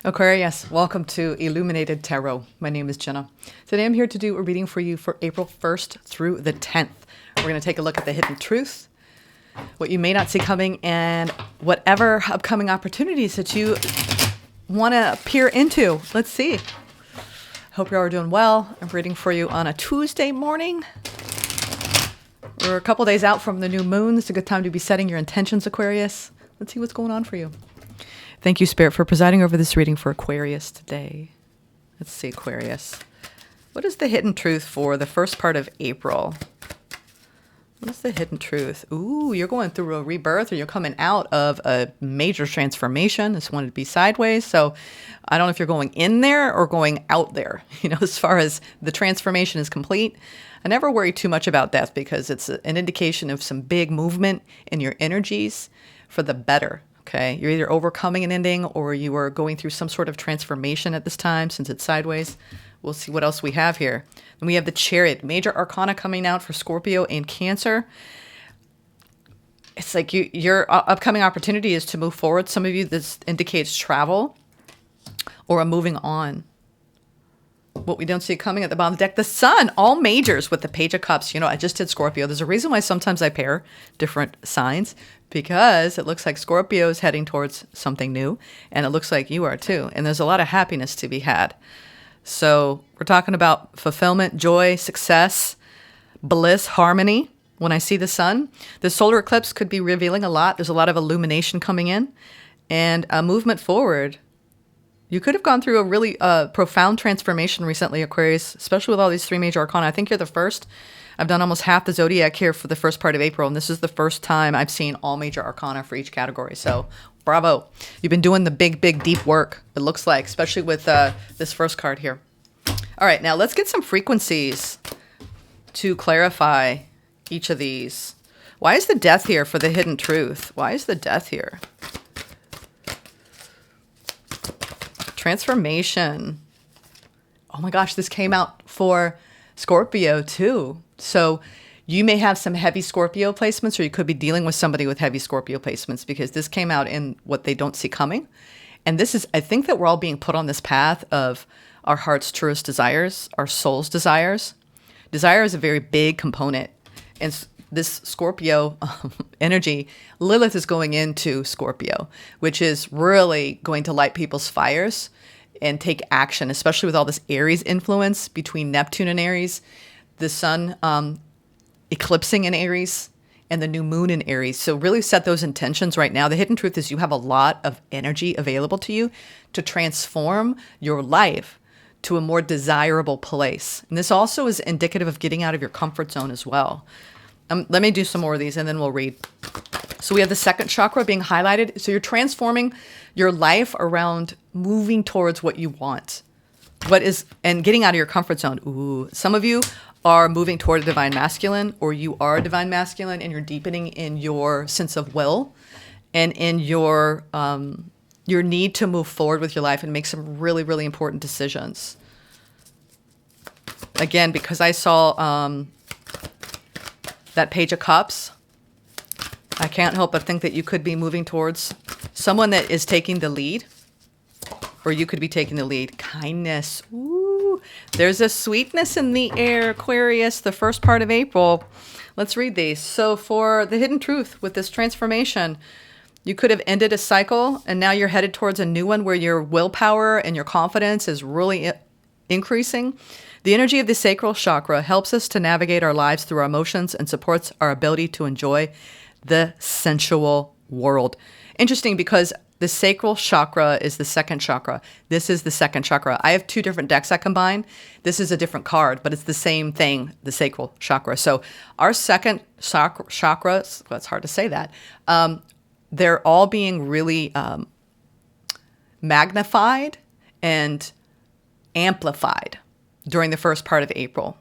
Aquarius, welcome to Illuminated Tarot. My name is Jenna. Today I'm here to do a reading for you for April 1st through the 10th. We're going to take a look at the hidden truth, what you may not see coming, and whatever upcoming opportunities that you want to peer into. Let's see. Hope you're all doing well. I'm reading for you on a Tuesday morning. We're a couple days out from the new moon. It's a good time to be setting your intentions, Aquarius. Let's see what's going on for you. Thank you, Spirit, for presiding over this reading for Aquarius today. Let's see, Aquarius. What is the hidden truth for the first part of April? What is the hidden truth? Ooh, you're going through a rebirth, or you're coming out of a major transformation. This one would be sideways. So I don't know if you're going in there or going out there. As far as the transformation is complete, I never worry too much about death because it's an indication of some big movement in your energies for the better. Okay, you're either overcoming an ending or you are going through some sort of transformation at this time since it's sideways. We'll see what else we have here. And we have the Chariot, major arcana coming out for Scorpio and Cancer. It's like your upcoming opportunity is to move forward. Some of you, this indicates travel or a moving on. What we don't see coming at the bottom of the deck, the Sun, all majors with the Page of Cups. I just did Scorpio. There's a reason why sometimes I pair different signs, because it looks like Scorpio is heading towards something new, and it looks like you are too. And there's a lot of happiness to be had. So we're talking about fulfillment, joy, success, bliss, harmony. When I see the Sun, the solar eclipse could be revealing a lot. There's a lot of illumination coming in and a movement forward. You could have gone through a really profound transformation recently, Aquarius, especially with all these three major arcana. I think you're the first. I've done almost half the zodiac here for the first part of April, and this is the first time I've seen all major arcana for each category. So bravo. You've been doing the big, deep work, it looks like, especially with this first card here. All right, now let's get some frequencies to clarify each of these. Why is the Death here for the hidden truth? Why is the Death here? Transformation. Oh my gosh, this came out for Scorpio too. So you may have some heavy Scorpio placements, or you could be dealing with somebody with heavy Scorpio placements, because this came out in what they don't see coming. And this is, I think that we're all being put on this path of our heart's truest desires, our soul's desires. Desire is a very big component. And this Scorpio energy, Lilith is going into Scorpio, which is really going to light people's fires and take action, especially with all this Aries influence between Neptune and Aries, the Sun eclipsing in Aries, and the new moon in Aries. So really set those intentions right now. The hidden truth is you have a lot of energy available to you to transform your life to a more desirable place. And this also is indicative of getting out of your comfort zone as well. Let me do some more of these and then we'll read. So we have the second chakra being highlighted. So you're transforming your life around moving towards what you want. And getting out of your comfort zone. Ooh, some of you are moving toward a divine masculine, or you are a divine masculine and you're deepening in your sense of will and in your need to move forward with your life and make some really, really important decisions. Again, because I saw that Page of Cups, I can't help but think that you could be moving towards someone that is taking the lead, or you could be taking the lead. Kindness. Ooh, there's a sweetness in the air, Aquarius, the first part of April. Let's read these. So for the hidden truth with this transformation, you could have ended a cycle and now you're headed towards a new one where your willpower and your confidence is really increasing. The energy of the sacral chakra helps us to navigate our lives through our emotions and supports our ability to enjoy the sensual world. Interesting, because the sacral chakra is the second chakra. This is the second chakra. I have two different decks I combine. This is a different card, but it's the same thing, the sacral chakra. So our second chakra, well, it's hard to say that, they're all being really magnified and amplified during the first part of April.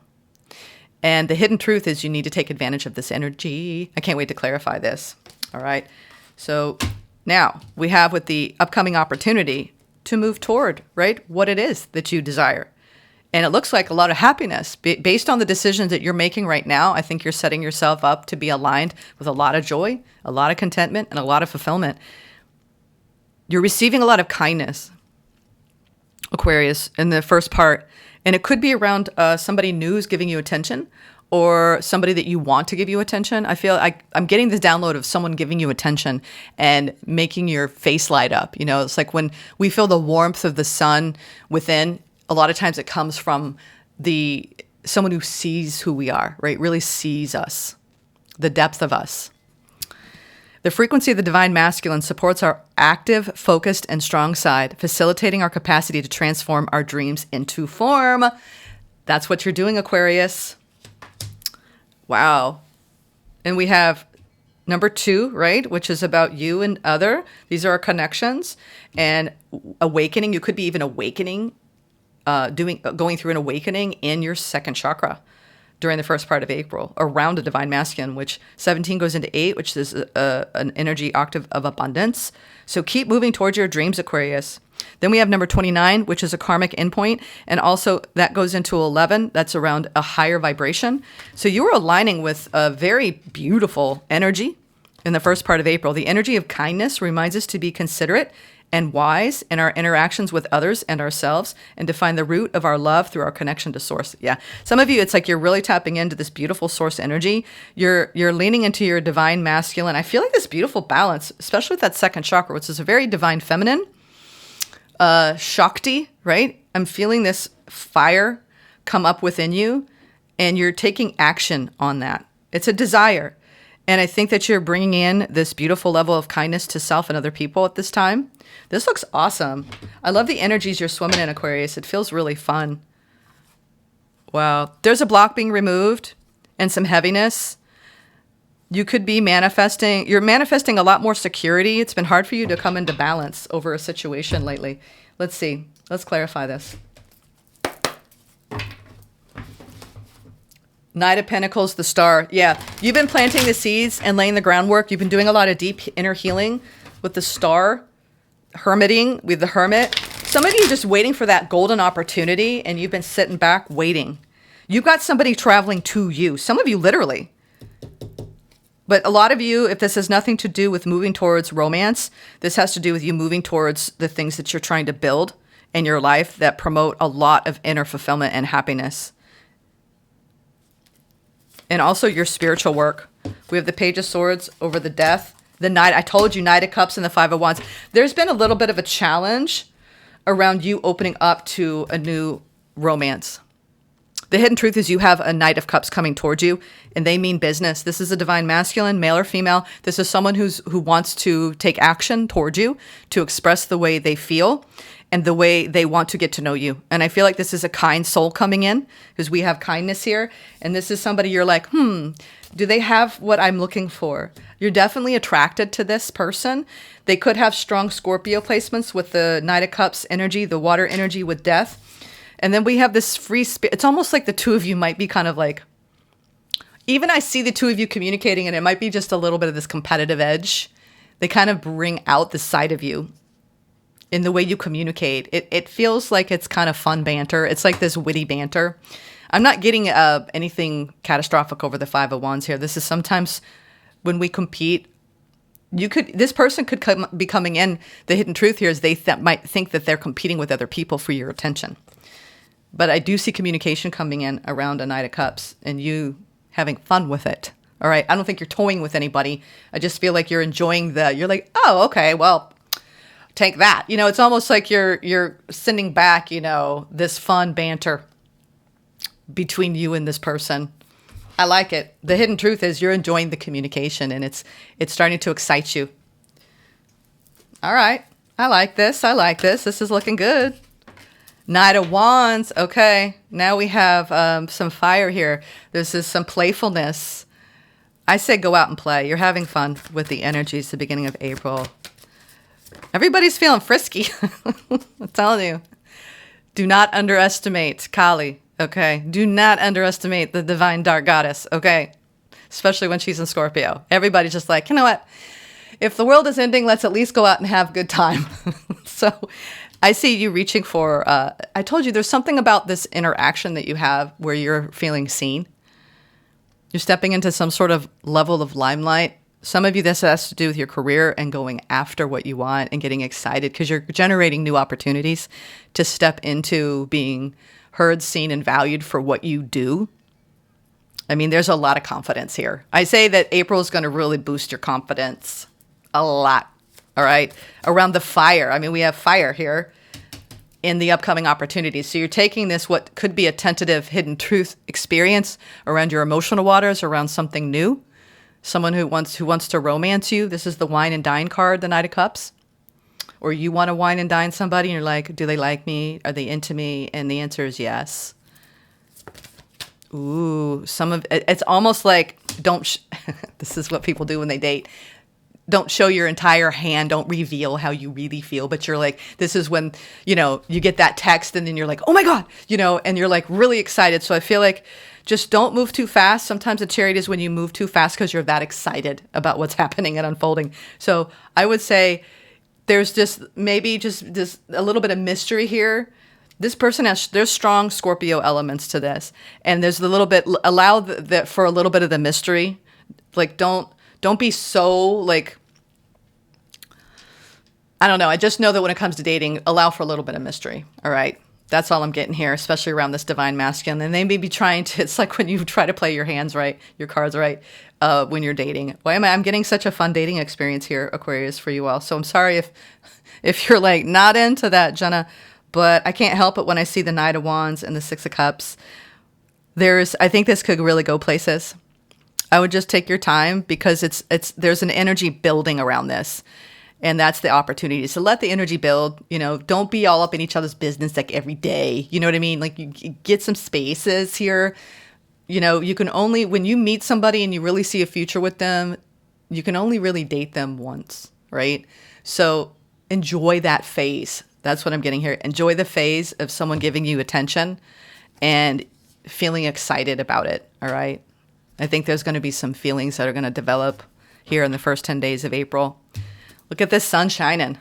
And the hidden truth is you need to take advantage of this energy. I can't wait to clarify this. All right. So now we have with the upcoming opportunity to move toward, right, what it is that you desire. And it looks like a lot of happiness. Based on the decisions that you're making right now, I think you're setting yourself up to be aligned with a lot of joy, a lot of contentment, and a lot of fulfillment. You're receiving a lot of kindness. Aquarius, in the first part. And it could be around somebody new is giving you attention, or somebody that you want to give you attention. I feel I'm getting this download of someone giving you attention and making your face light up. You know, it's like when we feel the warmth of the sun within, a lot of times it comes from someone who sees who we are, right? Really sees us, the depth of us. The frequency of the divine masculine supports our active, focused, and strong side, facilitating our capacity to transform our dreams into form. That's what you're doing, Aquarius. Wow. And we have number 2, right? Which is about you and other. These are our connections and awakening. You could be even awakening, going through an awakening in your second chakra during the first part of April, around the divine masculine, which 17 goes into 8, which is an energy octave of abundance. So keep moving towards your dreams, Aquarius. Then we have number 29, which is a karmic endpoint. And also that goes into 11. That's around a higher vibration. So you are aligning with a very beautiful energy in the first part of April. The energy of kindness reminds us to be considerate and wise in our interactions with others and ourselves, and to find the root of our love through our connection to source. Yeah. Some of you, it's like you're really tapping into this beautiful source energy. You're leaning into your divine masculine. I feel like this beautiful balance, especially with that second chakra, which is a very divine feminine, Shakti, right? I'm feeling this fire come up within you, and you're taking action on that. It's a desire. And I think that you're bringing in this beautiful level of kindness to self and other people at this time. This looks awesome. I love the energies you're swimming in, Aquarius. It feels really fun. Wow. There's a block being removed and some heaviness. You could be manifesting. You're manifesting a lot more security. It's been hard for you to come into balance over a situation lately. Let's see. Let's clarify this. Knight of Pentacles, the Star. Yeah, you've been planting the seeds and laying the groundwork. You've been doing a lot of deep inner healing with the Star, hermiting with the Hermit. Some of you just waiting for that golden opportunity, and you've been sitting back waiting. You've got somebody traveling to you. Some of you literally. But a lot of you, if this has nothing to do with moving towards romance, this has to do with you moving towards the things that you're trying to build in your life that promote a lot of inner fulfillment and happiness. And also your spiritual work. We have the Page of Swords over the Death. The Knight, I told you, Knight of Cups and the Five of Wands. There's been a little bit of a challenge around you opening up to a new romance. The hidden truth is you have a Knight of Cups coming towards you, and they mean business. This is a divine masculine, male or female. This is someone who wants to take action towards you, to express the way they feel and the way they want to get to know you. And I feel like this is a kind soul coming in, because we have kindness here. And this is somebody you're like, do they have what I'm looking for? You're definitely attracted to this person. They could have strong Scorpio placements with the Knight of Cups energy, the water energy with Death. And then we have this free spirit. It's almost like the two of you might be kind of like, even I see the two of you communicating, and it might be just a little bit of this competitive edge. They kind of bring out the side of you in the way you communicate. It feels like it's kind of fun banter. It's like this witty banter. I'm not getting anything catastrophic over the Five of Wands here. This is sometimes when we compete, this person could be coming in. The hidden truth here is they might think that they're competing with other people for your attention. But I do see communication coming in around a Knight of Cups and you having fun with it. All right. I don't think you're toying with anybody. I just feel like you're enjoying you're like, oh, okay, well, take that. You know, it's almost like you're sending back, this fun banter between you and this person. I like it. The hidden truth is you're enjoying the communication, and it's starting to excite you. All right. I like this. This is looking good. Knight of Wands. Okay. Now we have some fire here. This is some playfulness. I say go out and play. You're having fun with the energies at the beginning of April. Everybody's feeling frisky. I'm telling you. Do not underestimate Kali. Okay. Do not underestimate the divine dark goddess. Okay. Especially when she's in Scorpio. Everybody's just like, you know what? If the world is ending, let's at least go out and have a good time. So I see you reaching for, I told you there's something about this interaction that you have where you're feeling seen. You're stepping into some sort of level of limelight Some of you, this has to do with your career and going after what you want and getting excited because you're generating new opportunities to step into being heard, seen, and valued for what you do. I mean, there's a lot of confidence here. I say that April is going to really boost your confidence a lot. All right. Around the fire. I mean, we have fire here in the upcoming opportunities. So you're taking this, what could be a tentative hidden truth experience around your emotional waters, around something new, someone who wants to romance you. This is the wine and dine card, the Knight of Cups. Or you want to wine and dine somebody and you're like, do they like me? Are they into me? And the answer is yes. Ooh, it's almost like this is what people do when they date. Don't show your entire hand. Don't reveal how you really feel. But you're like, this is when, you get that text and then you're like, oh my God, and you're like really excited. So I feel like just don't move too fast. Sometimes a chariot is when you move too fast because you're that excited about what's happening and unfolding. So I would say there's just maybe just a little bit of mystery here. This person there's strong Scorpio elements to this. And there's a little bit, allow that for a little bit of the mystery. Like, don't be so like, I don't know. I just know that when it comes to dating, allow for a little bit of mystery. All right. That's all I'm getting here, especially around this divine masculine. And they may be trying to, it's like when you try to play your hands right, your cards right, when you're dating. Why am I'm getting such a fun dating experience here, Aquarius, for you all. So I'm sorry if you're like not into that, Jenna, but I can't help it when I see the Knight of Wands and the Six of Cups. I think this could really go places. I would just take your time because there's an energy building around this. And that's the opportunity. So let the energy build, don't be all up in each other's business like every day. You know what I mean? Like you get some spaces here. You can only, when you meet somebody and you really see a future with them, you can only really date them once, right? So enjoy that phase. That's what I'm getting here. Enjoy the phase of someone giving you attention and feeling excited about it, all right? I think there's going to be some feelings that are going to develop here in the first 10 days of April. Look at this sun shining.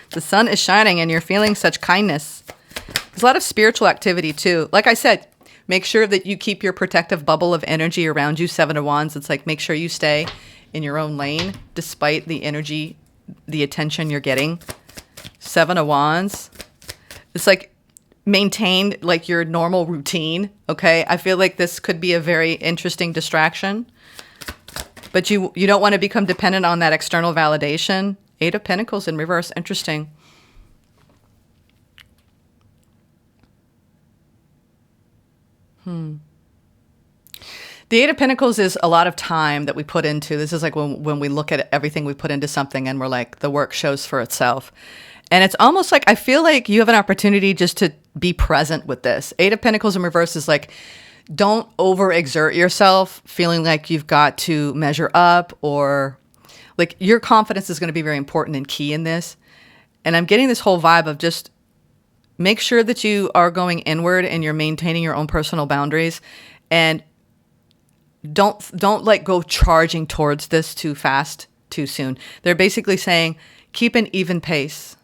The sun is shining and you're feeling such kindness. There's a lot of spiritual activity too. Like I said, make sure that you keep your protective bubble of energy around you. Seven of Wands. It's like, make sure you stay in your own lane despite the energy, the attention you're getting. Seven of Wands. It's like maintain like your normal routine. Okay. I feel like this could be a very interesting distraction. But you don't want to become dependent on that external validation. Eight of Pentacles in reverse. Interesting. The Eight of Pentacles is a lot of time that we put into. This is like when we look at everything we put into something and we're like, the work shows for itself. And it's almost like, I feel like you have an opportunity just to be present with this. Eight of Pentacles in reverse is like, don't overexert yourself feeling like you've got to measure up or like your confidence is going to be very important and key in this. And I'm getting this whole vibe of just make sure that you are going inward and you're maintaining your own personal boundaries and don't like go charging towards this too fast, too soon. They're basically saying keep an even pace.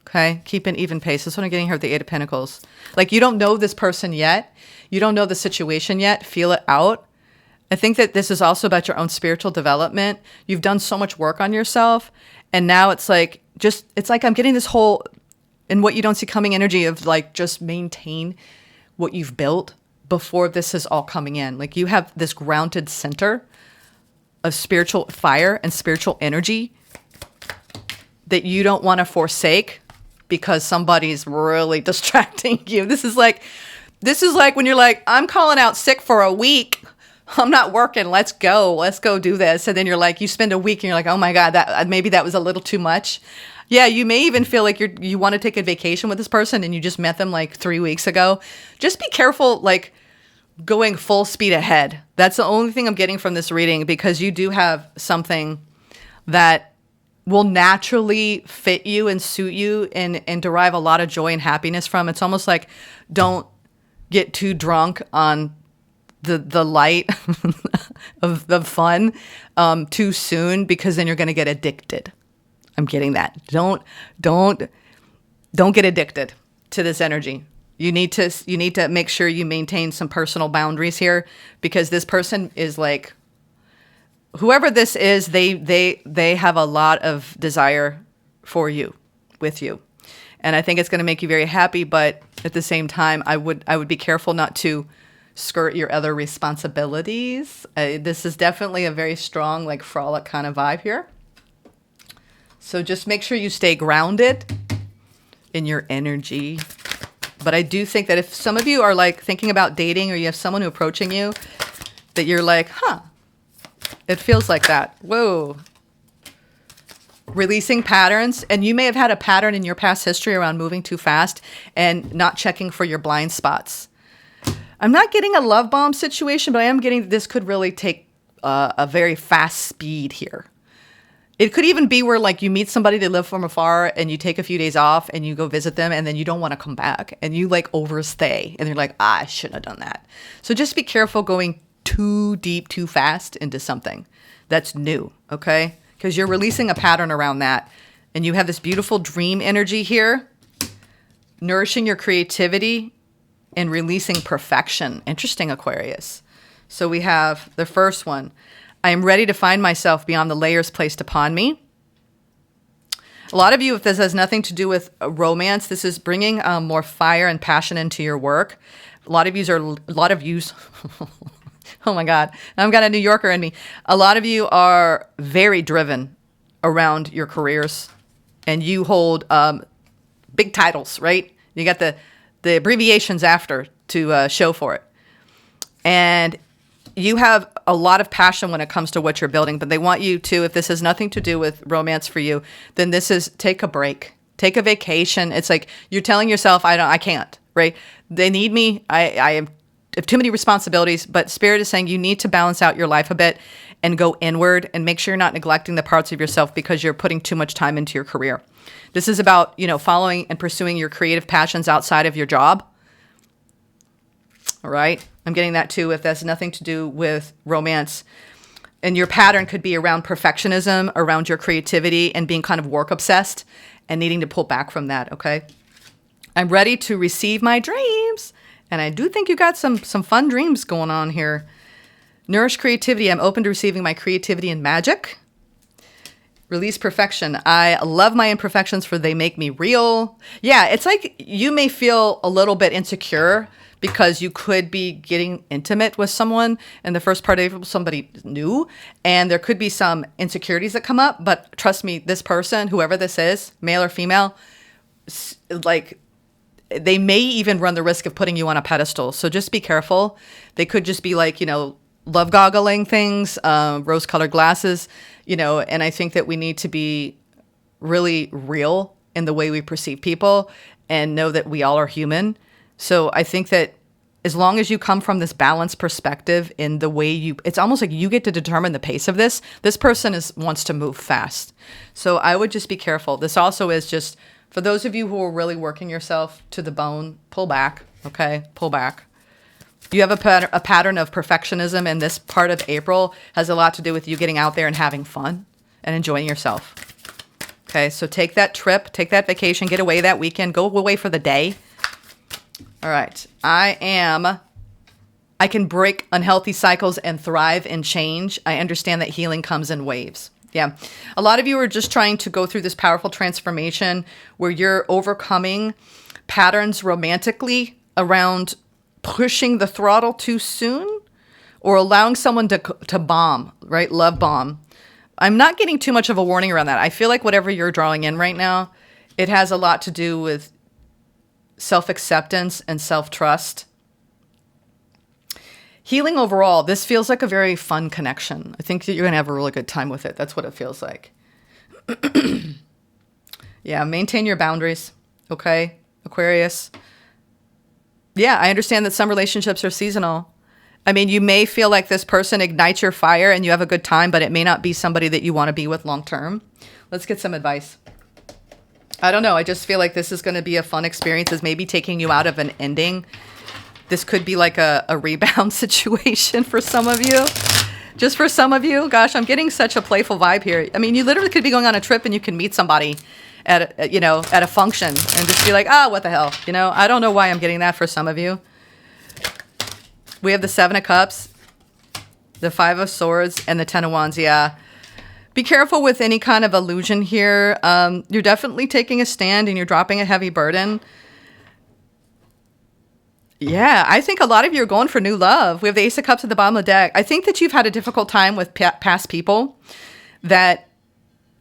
Okay, keep an even pace. That's what I'm getting here with the Eight of Pentacles. Like you don't know this person yet. You don't know the situation yet. Feel it out. I think that this is also about your own spiritual development. You've done so much work on yourself. And now it's like, I'm getting this whole, and what you don't see coming energy of like, just maintain what you've built before this is all coming in. Like you have this grounded center of spiritual fire and spiritual energy that you don't want to forsake because somebody's really distracting you. This is like when you're like, I'm calling out sick for a week. I'm not working. Let's go do this. And then you're like, you spend a week and you're like, oh my God, maybe that was a little too much. Yeah. You may even feel like you want to take a vacation with this person and you just met them like 3 weeks ago. Just be careful, like going full speed ahead. That's the only thing I'm getting from this reading because you do have something that will naturally fit you and suit you and derive a lot of joy and happiness from. It's almost like don't get too drunk on the light of the fun too soon because then you're going to get addicted. I'm getting that. Don't get addicted to this energy. You need to make sure you maintain some personal boundaries here because this person is like whoever this is, they have a lot of desire for you, with you. And I think it's going to make you very happy, but at the same time, I would be careful not to skirt your other responsibilities. This is definitely a very strong, like, frolic kind of vibe here. So just make sure you stay grounded in your energy. But I do think that if some of you are like thinking about dating, or you have someone who approaching you that you're like, huh, it feels like that. Whoa. Releasing patterns. And you may have had a pattern in your past history around moving too fast and not checking for your blind spots. I'm not getting a love bomb situation, but I am getting this could really take a very fast speed here. It could even be where, like, you meet somebody they live from afar and you take a few days off and you go visit them and then you don't want to come back and you, like, overstay and you're like, I shouldn't have done that. So just be careful going too deep, too fast into something that's new, okay? Because you're releasing a pattern around that. And you have this beautiful dream energy here, nourishing your creativity and releasing perfection. Interesting, Aquarius. So we have the first one. I am ready to find myself beyond the layers placed upon me. A lot of you, if this has nothing to do with romance, this is bringing more fire and passion into your work. A lot of yous, oh my God, I've got a New Yorker in me. A lot of you are very driven around your careers, and you hold big titles, right? You got the abbreviations after to show for it. And you have a lot of passion when it comes to what you're building, but they want you to, if this has nothing to do with romance for you, then this is take a break, take a vacation. It's like you're telling yourself, I can't, right? They need me. I have too many responsibilities, but Spirit is saying you need to balance out your life a bit and go inward and make sure you're not neglecting the parts of yourself because you're putting too much time into your career. This is about, following and pursuing your creative passions outside of your job. All right. I'm getting that too, if that's nothing to do with romance. And your pattern could be around perfectionism, around your creativity, and being kind of work obsessed and needing to pull back from that. Okay. I'm ready to receive my dreams. And I do think you got some fun dreams going on here. Nourish creativity. I'm open to receiving my creativity and magic. Release perfection. I love my imperfections for they make me real. Yeah, it's like you may feel a little bit insecure because you could be getting intimate with someone in the first part of April, somebody new, and there could be some insecurities that come up. But trust me, this person, whoever this is, male or female, like, they may even run the risk of putting you on a pedestal. So just be careful. They could just be like, love goggling things, rose-colored glasses, and I think that we need to be really real in the way we perceive people and know that we all are human. So I think that as long as you come from this balanced perspective in the way it's almost like you get to determine the pace of this. This person wants to move fast. So I would just be careful. This also is just, for those of you who are really working yourself to the bone, pull back, okay? Pull back. You have a pattern of perfectionism, and this part of April has a lot to do with you getting out there and having fun and enjoying yourself. Okay, so take that trip, take that vacation, get away that weekend, go away for the day. All right, I can break unhealthy cycles and thrive in change. I understand that healing comes in waves. Yeah, a lot of you are just trying to go through this powerful transformation where you're overcoming patterns romantically around pushing the throttle too soon or allowing someone to bomb, right? Love bomb. I'm not getting too much of a warning around that. I feel like whatever you're drawing in right now, it has a lot to do with self-acceptance and self-trust. Healing overall, this feels like a very fun connection. I think that you're going to have a really good time with it. That's what it feels like. Yeah, maintain your boundaries, okay, Aquarius? Yeah, I understand that some relationships are seasonal. I mean, you may feel like this person ignites your fire and you have a good time, but it may not be somebody that you want to be with long term. Let's get some advice. I don't know. I just feel like this is going to be a fun experience. It's maybe taking you out of an ending. This could be like a rebound situation for some of you. Just for some of you. Gosh, I'm getting such a playful vibe here. I mean, you literally could be going on a trip and you can meet somebody at a function and just be like, what the hell? I don't know why I'm getting that for some of you. We have the 7 of Cups, The Five of Swords and the Ten of Wands, yeah. Be careful with any kind of illusion here. You're definitely taking a stand and you're dropping a heavy burden. Yeah, I think a lot of you are going for new love. We have the Ace of Cups at the bottom of the deck. I think that you've had a difficult time with past people that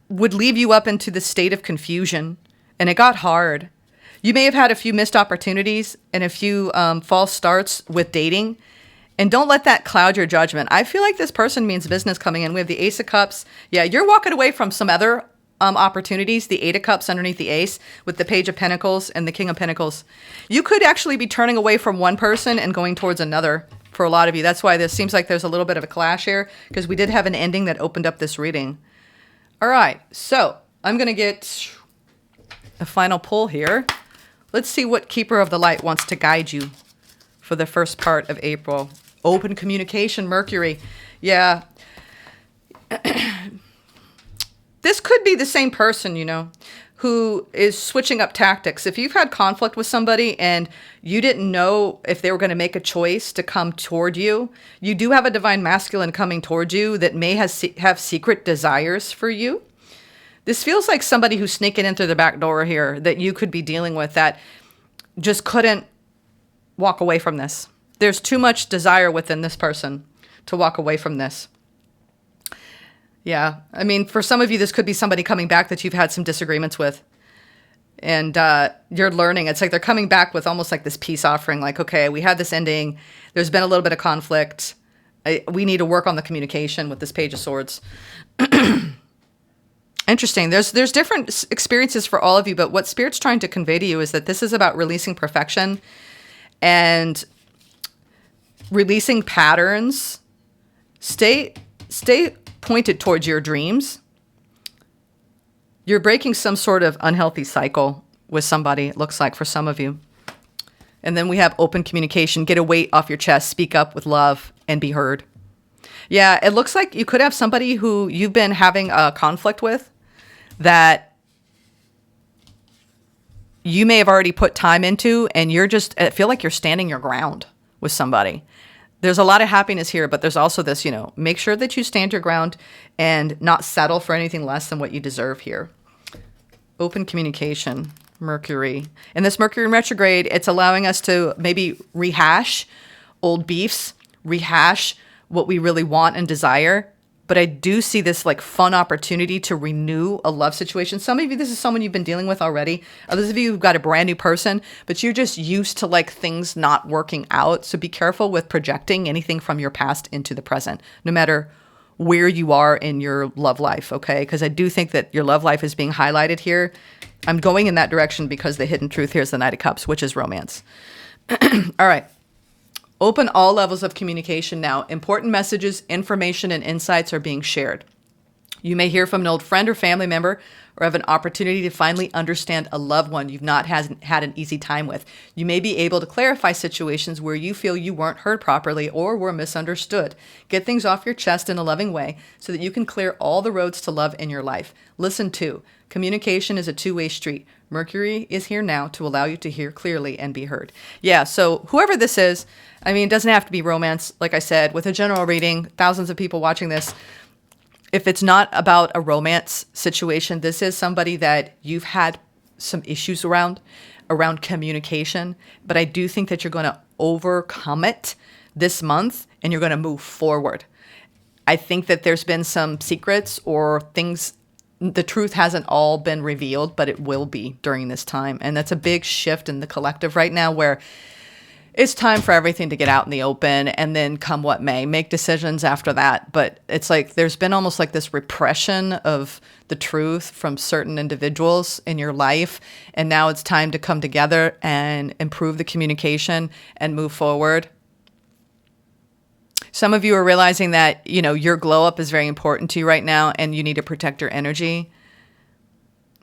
would leave you up into the state of confusion, and it got hard. You may have had a few missed opportunities and a few false starts with dating, and don't let that cloud your judgment. I feel like this person means business coming in. We have the Ace of Cups. Yeah, you're walking away from some other opportunities, the Eight of Cups underneath the Ace with the Page of Pentacles and the King of Pentacles. You could actually be turning away from one person and going towards another for a lot of you. That's why this seems like there's a little bit of a clash here, because we did have an ending that opened up this reading. All right, so I'm going to get a final pull here. Let's see what Keeper of the Light wants to guide you for the first part of April. Open communication, Mercury. Yeah. This could be the same person, you know, who is switching up tactics. If you've had conflict with somebody and you didn't know if they were going to make a choice to come toward you, you do have a divine masculine coming toward you that may have secret desires for you. This feels like somebody who's sneaking in through the back door here that you could be dealing with that just couldn't walk away from this. There's too much desire within this person to walk away from this. Yeah, I mean, for some of you, this could be somebody coming back that you've had some disagreements with. And you're learning. It's like they're coming back with almost like this peace offering. Like, okay, we had this ending. There's been a little bit of conflict. We need to work on the communication with this Page of Swords. Interesting. There's different experiences for all of you. But what Spirit's trying to convey to you is that this is about releasing perfection and releasing patterns. Stay pointed towards your dreams. You're breaking some sort of unhealthy cycle with somebody, it looks like, for some of you. And then we have open communication. Get a weight off your chest. Speak up with love and be heard. Yeah, it looks like you could have somebody who you've been having a conflict with that you may have already put time into, and I feel like you're standing your ground with somebody. There's a lot of happiness here, but there's also this, make sure that you stand your ground and not settle for anything less than what you deserve here. Open communication, Mercury. And this Mercury in retrograde, it's allowing us to maybe rehash old beefs, rehash what we really want and desire. But I do see this like fun opportunity to renew a love situation. Some of you, this is someone you've been dealing with already. Others of you have got a brand new person, but you're just used to like things not working out. So be careful with projecting anything from your past into the present, no matter where you are in your love life, okay? Because I do think that your love life is being highlighted here. I'm going in that direction because the hidden truth here is the Knight of Cups, which is romance. All right. Open all levels of communication now. Important messages, information, and insights are being shared. You may hear from an old friend or family member or have an opportunity to finally understand a loved one you've not had an easy time with. You may be able to clarify situations where you feel you weren't heard properly or were misunderstood. Get things off your chest in a loving way so that you can clear all the roads to love in your life. Listen to. Communication is a two-way street. Mercury is here now to allow you to hear clearly and be heard. Yeah, so whoever this is, I mean, it doesn't have to be romance. Like I said, with a general reading, thousands of people watching this, if it's not about a romance situation, this is somebody that you've had some issues around communication. But I do think that you're going to overcome it this month and you're going to move forward. I think that there's been some secrets or things. The truth hasn't all been revealed, but it will be during this time. And that's a big shift in the collective right now where it's time for everything to get out in the open and then come what may, make decisions after that. But it's like there's been almost like this repression of the truth from certain individuals in your life. And now it's time to come together and improve the communication and move forward. Some of you are realizing that, your glow up is very important to you right now and you need to protect your energy.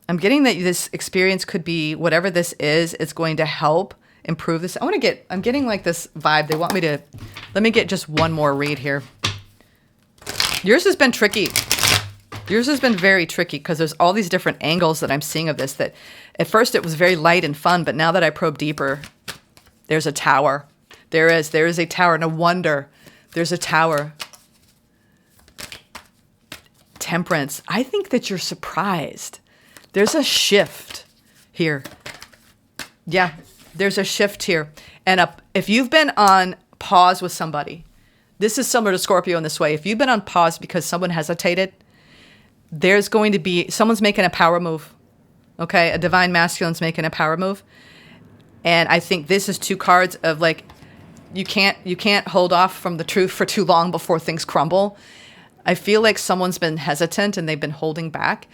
I'm getting that this experience could be, whatever this is, it's going to help improve this. I'm getting like this vibe. They want me to, let me get just one more read here. Yours has been tricky. Yours has been very tricky because there's all these different angles that I'm seeing of this that at first it was very light and fun, but now that I probe deeper, there's a tower. There is a tower. No wonder there's a tower. Temperance. I think that you're surprised. There's a shift here. Yeah, there's a shift here. And if you've been on pause with somebody, this is similar to Scorpio in this way. If you've been on pause because someone hesitated, there's going to be, someone's making a power move. Okay, a divine masculine's making a power move. And I think this is 2 cards of like, you can't hold off from the truth for too long before things crumble. I feel like someone's been hesitant and they've been holding back,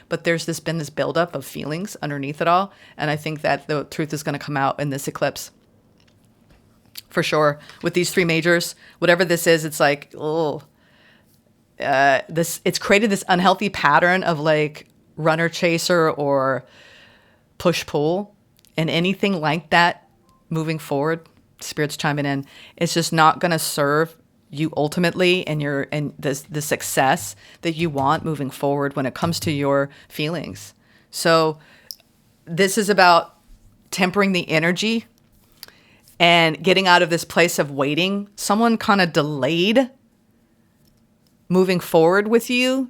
but there's been this buildup of feelings underneath it all. And I think that the truth is going to come out in this eclipse. For sure. With these 3 majors, whatever this is, it's like, it's created this unhealthy pattern of like runner chaser or push pull, and anything like that moving forward, Spirit's chiming in, it's just not going to serve you ultimately and the success that you want moving forward when it comes to your feelings. So this is about tempering the energy and getting out of this place of waiting. Someone kind of delayed moving forward with you,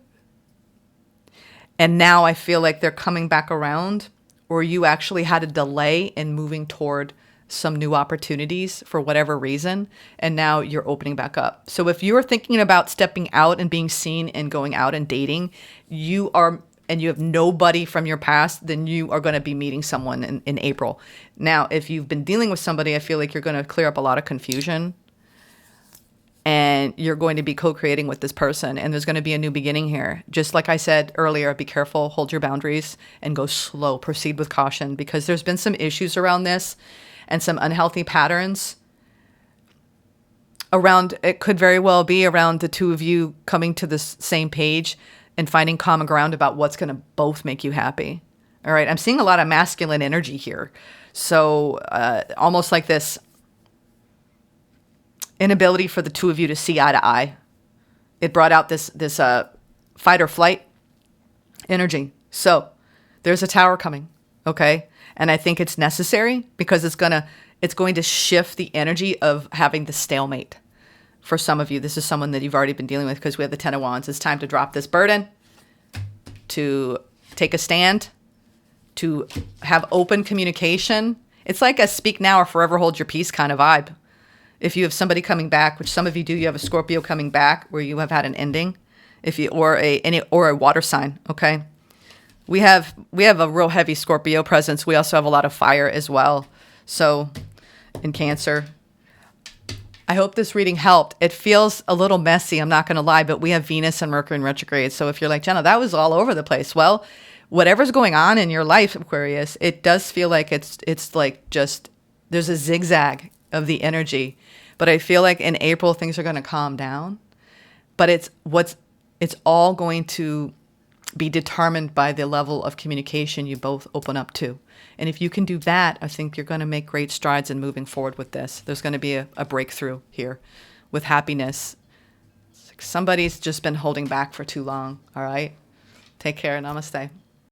and now I feel like they're coming back around, or you actually had a delay in moving toward some new opportunities for whatever reason, and now you're opening back up. So if you're thinking about stepping out and being seen and going out and dating, and you have nobody from your past, then you are going to be meeting someone in April. Now, if you've been dealing with somebody, I feel like you're going to clear up a lot of confusion, and you're going to be co-creating with this person, and there's going to be a new beginning here. Just like I said earlier, be careful, hold your boundaries, and go slow. Proceed with caution, because there's been some issues around this and some unhealthy patterns around. It could very well be around the 2 of you coming to the same page and finding common ground about what's going to both make you happy. All right. I'm seeing a lot of masculine energy here. So almost like this inability for the 2 of you to see eye to eye. It brought out this fight or flight energy. So there's a tower coming. Okay. And I think it's necessary because it's going to shift the energy of having the stalemate. For some of you, this is someone that you've already been dealing with, because we have the 10 of Wands. It's time to drop this burden, to take a stand, to have open communication. It's like a speak now or forever hold your peace kind of vibe. If you have somebody coming back, which some of you do, you have a Scorpio coming back where you have had an ending, or a water sign. Okay. We have a real heavy Scorpio presence. We also have a lot of fire as well. So in Cancer, I hope this reading helped. It feels a little messy, I'm not going to lie, but we have Venus and Mercury in retrograde. So if you're like, Jenna, that was all over the place. Well, whatever's going on in your life, Aquarius, it does feel like it's like just, there's a zigzag of the energy. But I feel like in April, things are going to calm down. But it's all going to be determined by the level of communication you both open up to. And if you can do that, I think you're going to make great strides in moving forward with this. There's going to be a breakthrough here with happiness. It's like somebody's just been holding back for too long. All right. Take care. Namaste.